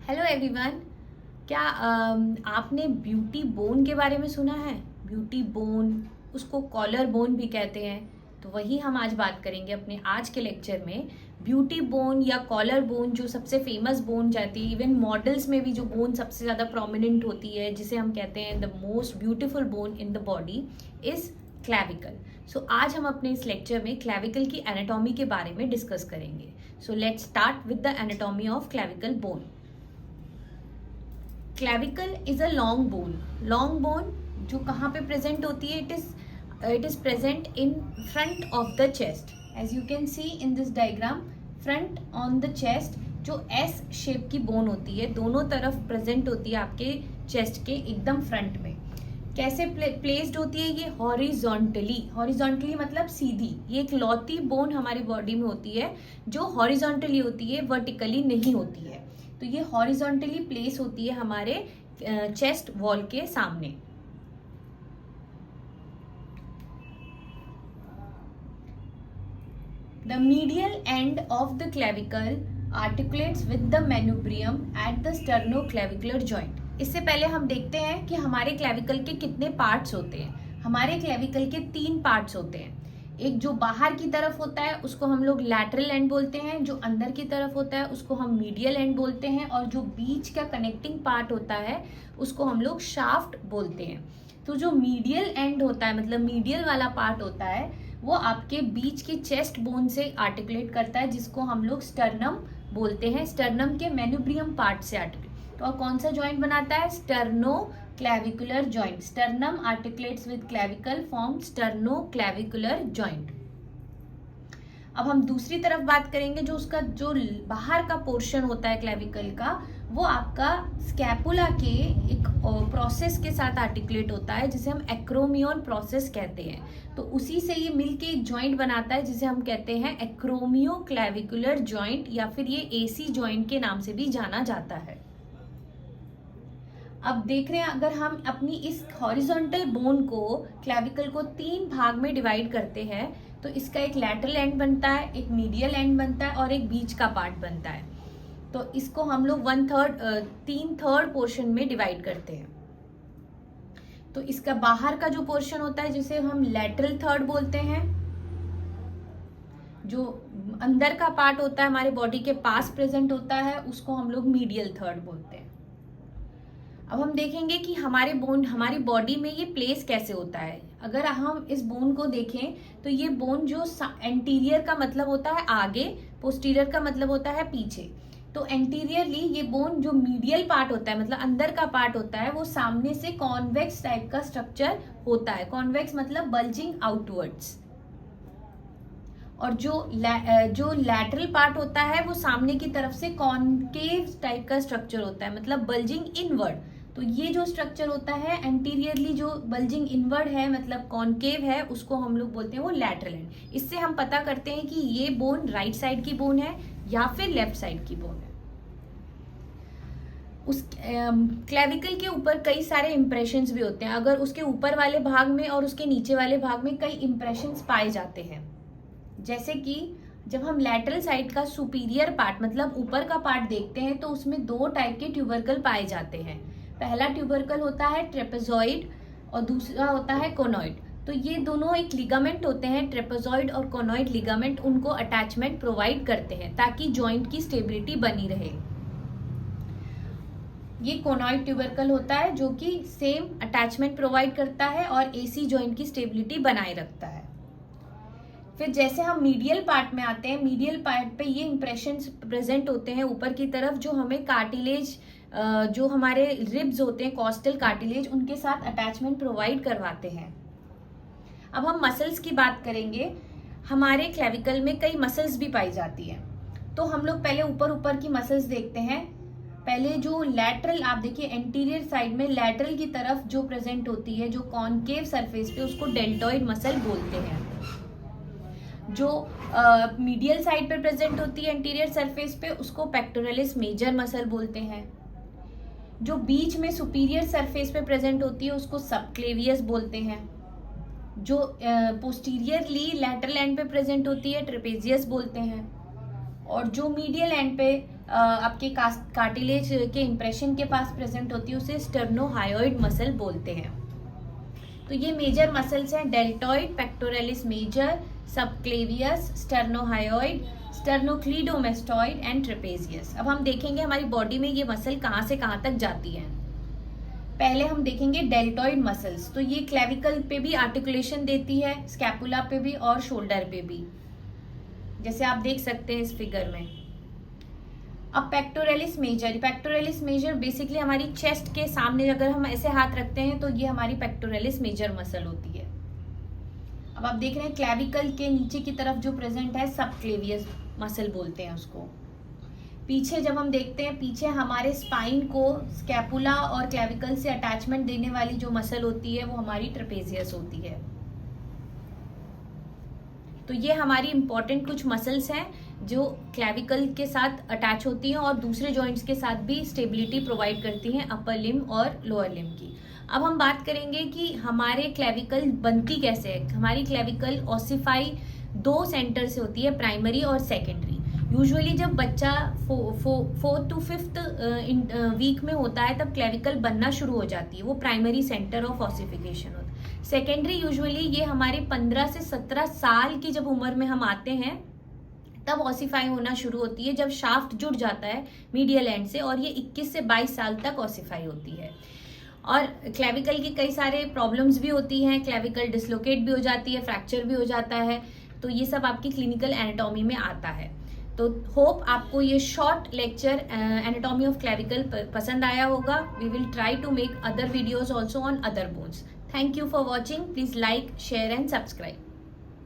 Hello everyone. क्या आपने beauty bone के बारे में सुना है? ब्यूटी बोन, उसको कॉलर बोन भी कहते हैं। तो वही हम आज बात करेंगे अपने आज के लेक्चर में। ब्यूटी बोन या कॉलर बोन जो सबसे फेमस बोन जाती है, इवन मॉडल्स में भी जो बोन सबसे ज़्यादा प्रोमिनेंट होती है, जिसे हम कहते हैं the most beautiful bone in the body is clavicle. So आज हम अपने इस लेक्चर में क्लैविकल की एनाटॉमी के बारे में डिस्कस करेंगे। So let's start with the anatomy of clavicle bone. Clavicle is a long bone. Long bone जो कहाँ पे प्रेजेंट होती है? It is present in front of the chest. As you can see in this diagram, front on the chest जो S shape की बोन होती है दोनों तरफ प्रेजेंट होती है आपके चेस्ट के एकदम फ्रंट में। कैसे प्लेस्ड होती है ये? हॉरिजॉन्टली। हॉरिजॉन्टली मतलब सीधी। ये एक लौती बोन हमारी बॉडी में होती है जो हॉरिजॉन्टली होती है, वर्टिकली नहीं होती है। तो ये हॉरिजॉन्टली प्लेस होती है हमारे चेस्ट वॉल के सामने। The medial end of the clavicle articulates with the manubrium at the sternoclavicular joint. इससे पहले हम देखते हैं कि हमारे क्लेविकल के कितने पार्ट्स होते हैं। हमारे क्लेविकल के 3 पार्ट्स होते हैं। एक जो बाहर की तरफ होता है उसको हम लोग लैटरल एंड बोलते हैं, जो अंदर की तरफ होता है उसको हम मीडियल एंड बोलते हैं, और जो बीच का कनेक्टिंग पार्ट होता है उसको हम लोग शाफ्ट बोलते हैं। तो जो मीडियल एंड होता है, मतलब मीडियल वाला पार्ट होता है, वो आपके बीच के चेस्ट बोन से आर्टिकुलेट करता है, जिसको हम लोग स्टर्नम बोलते हैं। स्टर्नम के मेनुब्रियम पार्ट से आर्टिकुलेट। तो और कौन सा जॉइंट बनाता है? Sternoclavicular joint. Sternum articulates with clavicle form sternoclavicular joint. अब हम दूसरी तरफ बात करेंगे। जो उसका जो बाहर का पोर्शन होता है क्लेविकल का, वो आपका स्कैपुला के एक प्रोसेस के साथ आर्टिकुलेट होता है, जिसे हम एक्रोमियन प्रोसेस कहते हैं। तो उसी से ये मिलके एक जॉइंट बनाता है जिसे हम कहते हैं एक्रोमियोक्लेविकुलर जॉइंट, या फिर ये एसी जॉइंट के नाम से भी जाना जाता है। अब देख रहे हैं, अगर हम अपनी इस हॉरिजॉन्टल बोन को, क्लेविकल को 3 भाग में डिवाइड करते हैं, तो इसका एक लैटरल एंड बनता है, एक मीडियल एंड बनता है, और एक बीच का पार्ट बनता है। तो इसको हम लोग 3/3 पोर्शन में डिवाइड करते हैं। तो इसका बाहर का जो पोर्शन होता है जिसे हम लैटरल थर्ड बोलते हैं, जो अंदर का पार्ट होता है हमारे बॉडी के पास प्रेजेंट होता है, उसको हम लोग मीडियल थर्ड बोलते हैं। अब हम देखेंगे कि हमारी बॉडी में ये प्लेस कैसे होता है। अगर हम इस बोन को देखें तो ये बोन जो एंटीरियर का मतलब होता है आगे, पोस्टीरियर का मतलब होता है पीछे। तो एंटीरियरली ये बोन जो मीडियल पार्ट होता है, मतलब अंदर का पार्ट होता है, वो सामने से कॉन्वेक्स टाइप का स्ट्रक्चर होता है। कॉन्वेक्स मतलब बल्जिंग आउटवर्ड्स। और जो लैटरल पार्ट होता है वो सामने की तरफ से कॉनकेव टाइप का स्ट्रक्चर होता है, मतलब बल्जिंग इनवर्ड। तो ये जो स्ट्रक्चर होता है एंटीरियरली जो बल्जिंग इनवर्ड है, मतलब कॉनकेव है, उसको हम लोग बोलते हैं वो लैटरल एंड। इससे हम पता करते हैं कि ये बोन राइट साइड की बोन है या फिर लेफ्ट साइड की बोन है। उस क्लेविकल के ऊपर कई सारे इंप्रेशंस भी होते हैं। अगर उसके ऊपर वाले भाग में और उसके नीचे वाले भाग में कई इंप्रेशंस पाए जाते हैं। जैसे कि जब हम लैटरल साइड का सुपीरियर पार्ट, मतलब ऊपर का पार्ट देखते हैं, तो उसमें 2 टाइप के ट्यूबरकल पाए जाते हैं। पहला ट्यूबरकल होता है ट्रेपेजॉइड और दूसरा होता है कोनॉइड। तो ये दोनों एक लिगामेंट होते हैं, ट्रेपेजॉइड और कोनॉइड लिगामेंट उनको अटैचमेंट प्रोवाइड करते हैं ताकि जॉइंट की स्टेबिलिटी बनी रहे। ये कोनॉइड ट्यूबरकल होता है जो कि सेम अटैचमेंट प्रोवाइड करता है और एसी जॉइंट की स्टेबिलिटी बनाए रखता है। फिर जैसे हम मीडियल पार्ट में आते हैं, मीडियल पार्ट पे ये इंप्रेशंस प्रेजेंट होते हैं ऊपर की तरफ, जो हमें कार्टिलेज, जो हमारे रिब्स होते हैं, कॉस्टल कार्टिलेज, उनके साथ अटैचमेंट प्रोवाइड करवाते हैं। अब हम मसल्स की बात करेंगे। हमारे क्लेविकल में कई मसल्स भी पाई जाती है। तो हम लोग पहले ऊपर की मसल्स देखते हैं। पहले जो लैटरल, आप देखिए एंटीरियर साइड में लैटरल की तरफ जो प्रेजेंट होती है, जो कॉनकेव सरफेस पे, उसको डेल्टॉइड मसल बोलते हैं। जो मीडियल साइड पे प्रेजेंट होती है एंटीरियर सरफेस पे, उसको पेक्टोरलिस मेजर मसल बोलते हैं। जो बीच में सुपीरियर सरफेस पे प्रेजेंट होती है उसको सबक्लेवियस बोलते हैं। जो पोस्टीरियरली लैटरल एंड पे प्रेजेंट होती है ट्रेपेजियस बोलते हैं। और जो मीडियल एंड पे आपके कार्टिलेज के इम्प्रेशन के पास प्रेजेंट होती है, उसे स्टर्नोहायोइड मसल बोलते हैं। तो ये मेजर मसल्स हैं deltoid, pectoralis major, subclavius, sternohyoid, sternocleidomastoid and trapezius. अब हम देखेंगे हमारी बॉडी में ये मसल कहाँ से कहाँ तक जाती है। पहले हम देखेंगे डेल्टॉइड मसल्स। तो ये क्लेविकल पे भी आर्टिकुलेशन देती है, स्कैपुला पे भी और शोल्डर पे भी, जैसे आप देख सकते हैं इस फिगर में। अब पेक्टोरलिस मेजर बेसिकली हमारी चेस्ट के सामने अगर हम ऐसे हाथ रखते हैं तो ये हमारी पेक्टोरलिस मेजर मसल होती है। अब आप देख रहे हैं क्लेविकल के नीचे की तरफ जो प्रेजेंट है सबक्लेवियस मसल बोलते हैं उसको। पीछे जब हम देखते हैं, पीछे हमारे स्पाइन को स्कैपुला और क्लेविकल से अटैचमेंट देने वाली जो मसल होती है वो हमारी ट्रेपेजियस होती है। तो ये हमारी इंपॉर्टेंट कुछ मसल्स हैं जो क्लेविकल के साथ अटैच होती हैं और दूसरे जॉइंट्स के साथ भी स्टेबिलिटी प्रोवाइड करती हैं, अपर लिम और लोअर लिम की। अब हम बात करेंगे कि हमारे क्लेविकल बनती कैसे है। हमारी क्लेविकल ऑसिफाई 2 सेंटर से होती है, प्राइमरी और सेकेंडरी। यूजुअली जब बच्चा 4th to 5th वीक में होता है तब क्लेविकल बनना शुरू हो जाती है, वो प्राइमरी सेंटर ऑफ ऑसिफिकेशन होता है। सेकेंडरी यूजुअली ये हमारे 15 से 17 साल की जब उम्र में हम आते हैं तब ऑसिफाई होना शुरू होती है, जब शाफ्ट जुड़ जाता है मीडियल एंड से, और ये 21 से 22 साल तक ऑसिफाई होती है। और क्लेविकल की कई सारे प्रॉब्लम्स भी होती हैं, क्लेविकल डिसलोकेट भी हो जाती है, फ्रैक्चर भी हो जाता है। तो ये सब आपकी क्लिनिकल एनाटॉमी में आता है। तो होप आपको ये short lecture anatomy of clavicle पसंद आया होगा। We will try to make other videos also on other bones. Thank you for watching. Please like, share and subscribe.